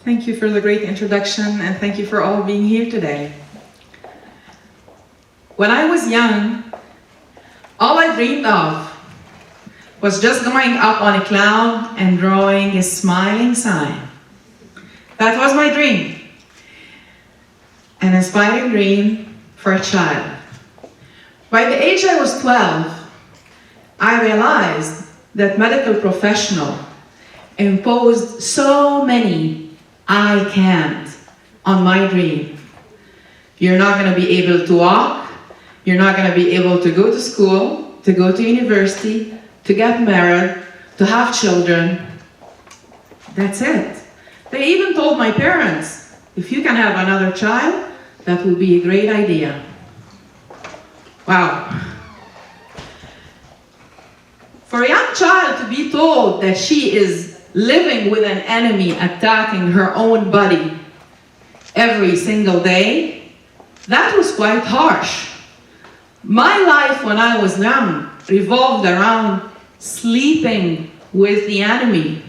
Thank you for the great introduction, and thank you for all being here today. When I was young, all I dreamed of was just going up on a cloud and drawing a smiling sign. That was my dream. An inspiring dream for a child. By the age I was 12, I realized that medical professionals imposed so many "I can't" on my dream. You're not going to be able to walk, you're not going to be able to go to school, to go to university, to get married, to have children. That's it. They even told my parents, if you can have another child, that would be a great idea. Wow. For a young child to be told that she is living with an enemy attacking her own body every single day, that was quite harsh. My life when I was young revolved around sleeping with the enemy.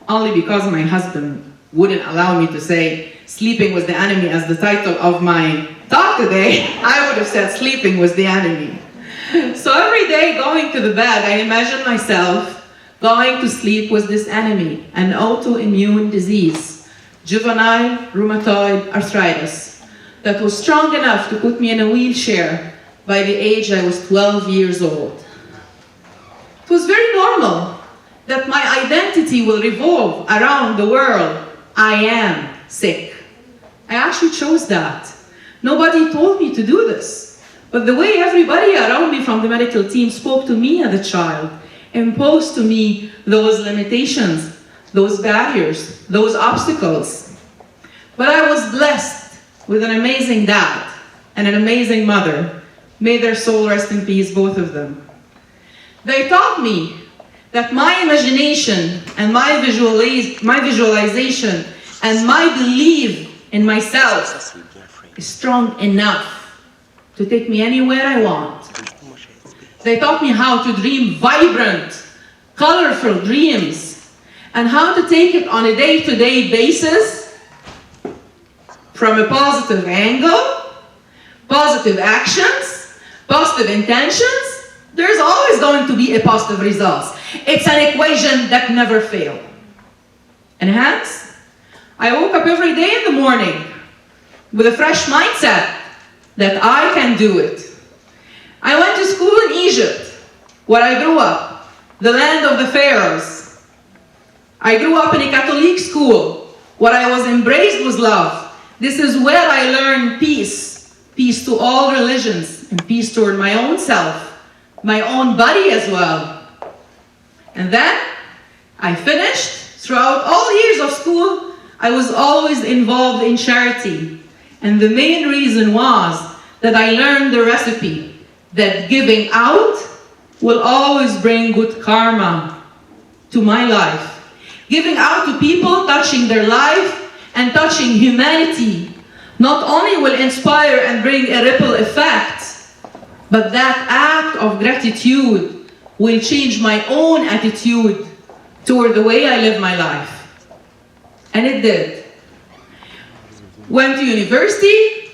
Only because my husband wouldn't allow me to say sleeping with the enemy as the title of my talk today, I would have said sleeping with the enemy. So every day going to the bed, I imagined myself going to sleep with this enemy, an autoimmune disease, juvenile rheumatoid arthritis, that was strong enough to put me in a wheelchair by the age I was 12 years old. It was very normal that my identity will revolve around the world. I am sick. I actually chose that. Nobody told me to do this. But the way everybody around me from the medical team spoke to me as a child imposed to me those limitations, those barriers, those obstacles. But I was blessed with an amazing dad and an amazing mother. May their soul rest in peace, both of them. They taught me that my imagination and my visualization and my belief in myself is strong enough to take me anywhere I want. They taught me how to dream vibrant, colorful dreams, and how to take it on a day-to-day basis from a positive angle, positive actions, positive intentions. There's always going to be a positive result. It's an equation that never fails. And hence, I woke up every day in the morning with a fresh mindset that I can do it. I went to school in Egypt, where I grew up, the land of the pharaohs. I grew up in a Catholic school, where I was embraced with love. This is where I learned peace, peace to all religions, and peace toward my own self, my own body as well. And then I finished. Throughout all years of school, I was always involved in charity. And the main reason was that I learned the recipe that giving out will always bring good karma to my life. Giving out to people, touching their life and touching humanity, not only will inspire and bring a ripple effect, but that act of gratitude will change my own attitude toward the way I live my life. And it did. Went to university,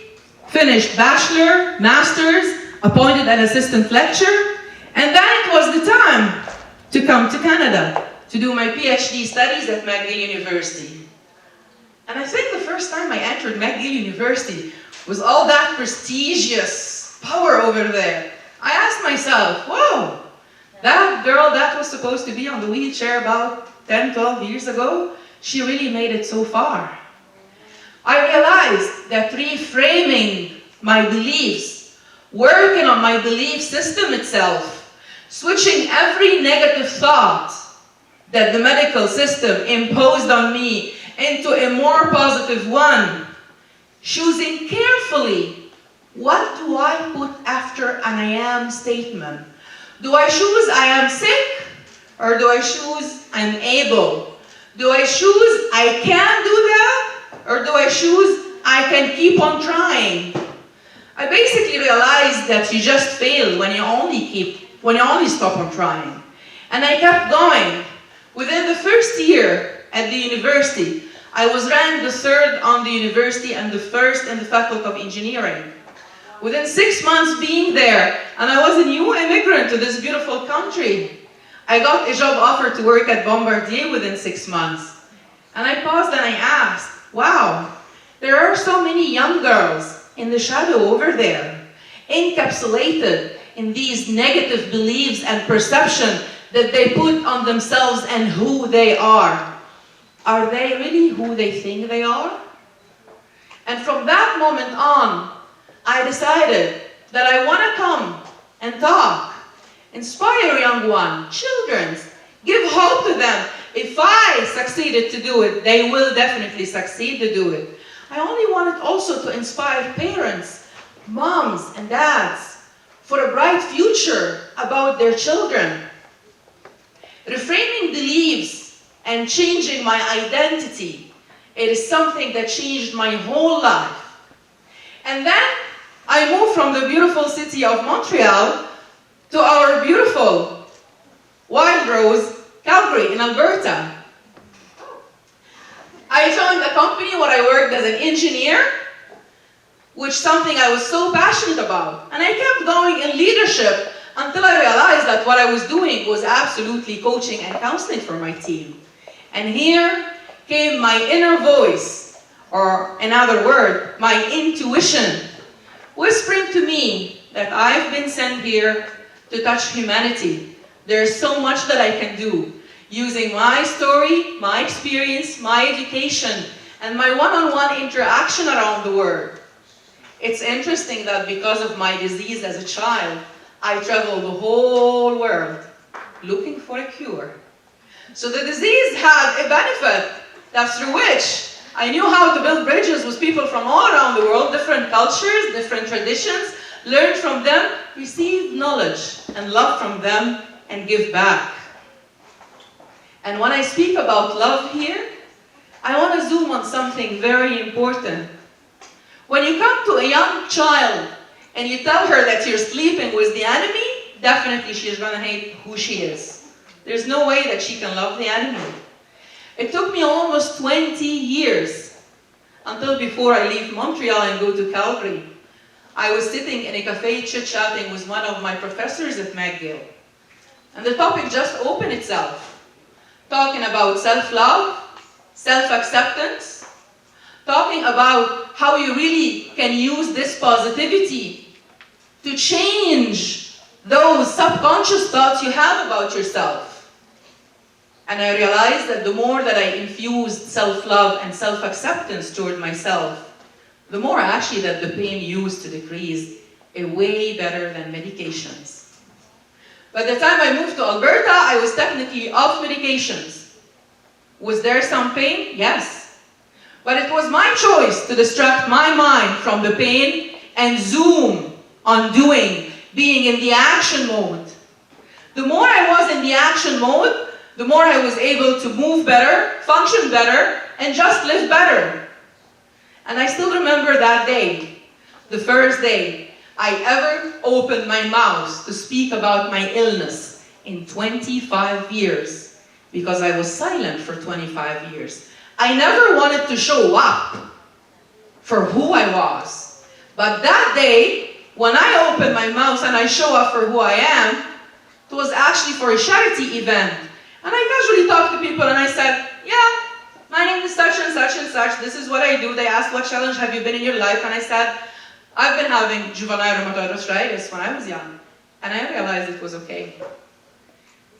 finished bachelor, master's, appointed an assistant lecturer, and then it was the time to come to Canada to do my PhD studies at McGill University. And I think the first time I entered McGill University was all that prestigious power over there. I asked myself, whoa, that girl that was supposed to be on the wheelchair about 10, 12 years ago, she really made it so far. I realized that reframing my beliefs, working on my belief system itself, switching every negative thought that the medical system imposed on me into a more positive one, choosing carefully, what do I put after an I am statement? Do I choose I am sick, or do I choose I'm able? Do I choose I can do that, or do I choose I can keep on trying? I basically realized that you just fail when you only stop on trying. And I kept going. Within the first year at the university, I was ranked the third on the university and the first in the faculty of engineering. Within 6 months being there, and I was a new immigrant to this beautiful country, I got a job offer to work at Bombardier within 6 months. And I paused and I asked, wow, there are so many young girls in the shadow over there, encapsulated in these negative beliefs and perception that they put on themselves and who they are. Are they really who they think they are? And from that moment on, I decided that I want to come and talk, inspire young ones, children, give hope to them. If I succeeded to do it, they will definitely succeed to do it. I only wanted also to inspire parents, moms and dads for a bright future about their children. Reframing beliefs and changing my identity, it is something that changed my whole life. And then I moved from the beautiful city of Montreal to our beautiful Wild Rose, Calgary in Alberta. I joined a company where I worked as an engineer, which is something I was so passionate about. And I kept going in leadership until I realized that what I was doing was absolutely coaching and counseling for my team. And here came my inner voice, or in other words, my intuition, whispering to me that I've been sent here to touch humanity. There's so much that I can do using my story, my experience, my education, and my one-on-one interaction around the world. It's interesting that because of my disease as a child, I traveled the whole world looking for a cure. So the disease had a benefit that through which I knew how to build bridges with people from all around the world, different cultures, different traditions, learn from them, receive knowledge and love from them, and give back. And when I speak about love here, I want to zoom on something very important. When you come to a young child and you tell her that you're sleeping with the enemy, definitely she's going to hate who she is. There's no way that she can love the enemy. It took me almost 20 years until before I leave Montreal and go to Calgary. I was sitting in a cafe chit-chatting with one of my professors at McGill. And the topic just opened itself. Talking about self-love, self-acceptance, talking about how you really can use this positivity to change those subconscious thoughts you have about yourself. And I realized that the more that I infused self-love and self-acceptance toward myself, the more actually that the pain used to decrease, way better than medications. By the time I moved to Alberta, I was technically off medications. Was there some pain? Yes. But it was my choice to distract my mind from the pain and zoom on doing, being in the action mode. The more I was in the action mode, the more I was able to move better, function better, and just live better. And I still remember that day, the first day I ever opened my mouth to speak about my illness in 25 years, because I was silent for 25 years. I never wanted to show up for who I was. But that day, when I opened my mouth and I show up for who I am, it was actually for a charity event. And I casually talked to people and I said, yeah, my name is such and such and such, this is what I do. They asked, what challenge have you been in your life? And I said, I've been having juvenile rheumatoid arthritis when I was young. And I realized it was okay.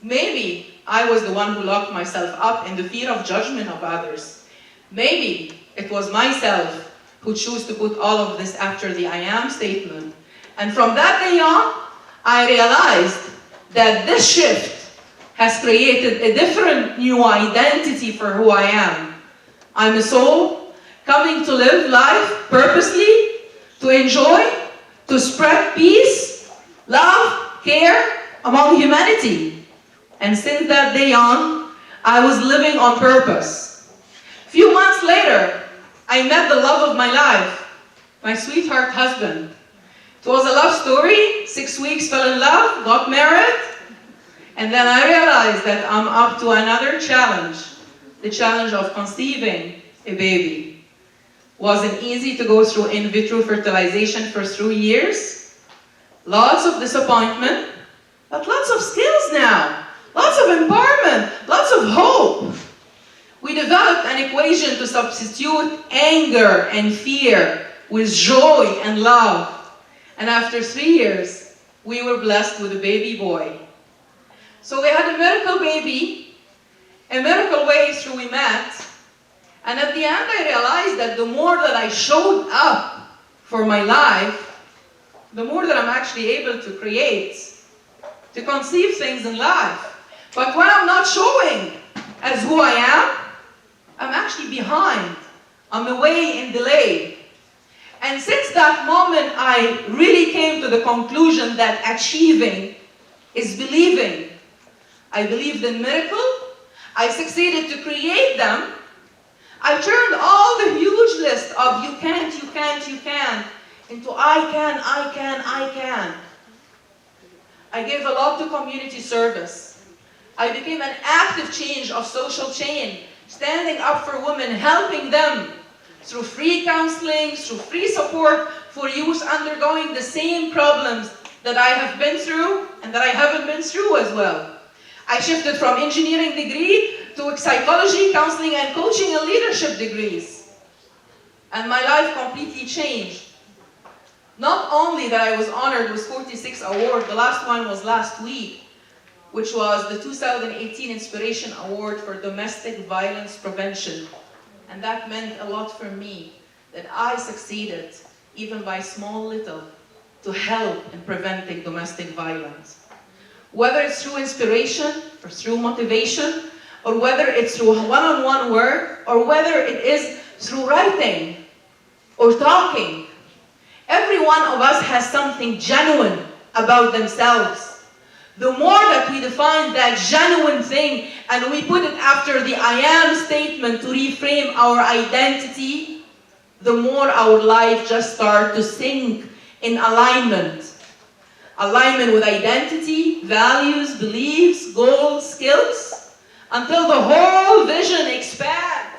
Maybe I was the one who locked myself up in the fear of judgment of others. Maybe it was myself who chose to put all of this after the I am statement. And from that day on, I realized that this shift has created a different new identity for who I am. I'm a soul coming to live life purposely, to enjoy, to spread peace, love, care among humanity. And since that day on, I was living on purpose. A few months later, I met the love of my life, my sweetheart husband. It was a love story. 6 weeks, fell in love, got married. And then I realized that I'm up to another challenge, the challenge of conceiving a baby. Wasn't easy to go through in vitro fertilization for 3 years. Lots of disappointment, but lots of skills now. Lots of empowerment, lots of hope. We developed an equation to substitute anger and fear with joy and love. And after 3 years, we were blessed with a baby boy. So we had a miracle baby, a miracle way through we met. And at the end, I realized that the more that I showed up for my life, the more that I'm actually able to create, to conceive things in life. But when I'm not showing as who I am, I'm actually behind. I'm away in delay. And since that moment, I really came to the conclusion that achieving is believing. I believed in miracles. I succeeded to create them. I turned all the huge list of you can't, you can't, you can into I can, I can, I can. I gave a lot to community service. I became an active change of social change, standing up for women, helping them through free counseling, through free support for youth undergoing the same problems that I have been through and that I haven't been through as well. I shifted from engineering degree to psychology, counseling, and coaching and leadership degrees. And my life completely changed. Not only that I was honored with 46 awards, the last one was last week, which was the 2018 Inspiration Award for Domestic Violence Prevention. And that meant a lot for me, that I succeeded, even by small little, to help in preventing domestic violence. Whether it's through inspiration, or through motivation, or whether it's through one-on-one work, or whether it is through writing, or talking. Every one of us has something genuine about themselves. The more that we define that genuine thing and we put it after the I am statement to reframe our identity, the more our life just starts to sink in alignment. Alignment with identity, values, beliefs, goals, skills, until the whole vision expands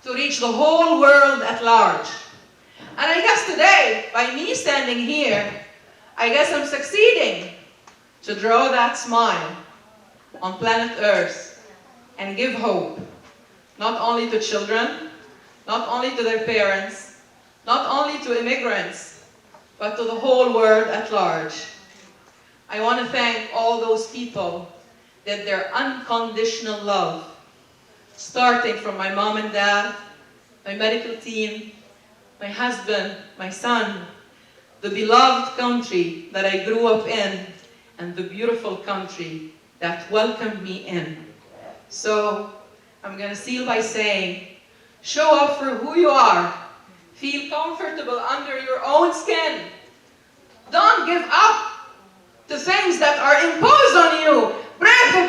to reach the whole world at large. And I guess today, by me standing here, I guess I'm succeeding to draw that smile on planet Earth and give hope, not only to children, not only to their parents, not only to immigrants, but to the whole world at large. I want to thank all those people that their unconditional love, starting from my mom and dad, my medical team, my husband, my son, the beloved country that I grew up in, and the beautiful country that welcomed me in. So I'm going to seal by saying, show up for who you are. Feel comfortable under your own skin. Don't give up to things that are imposed on you. Break the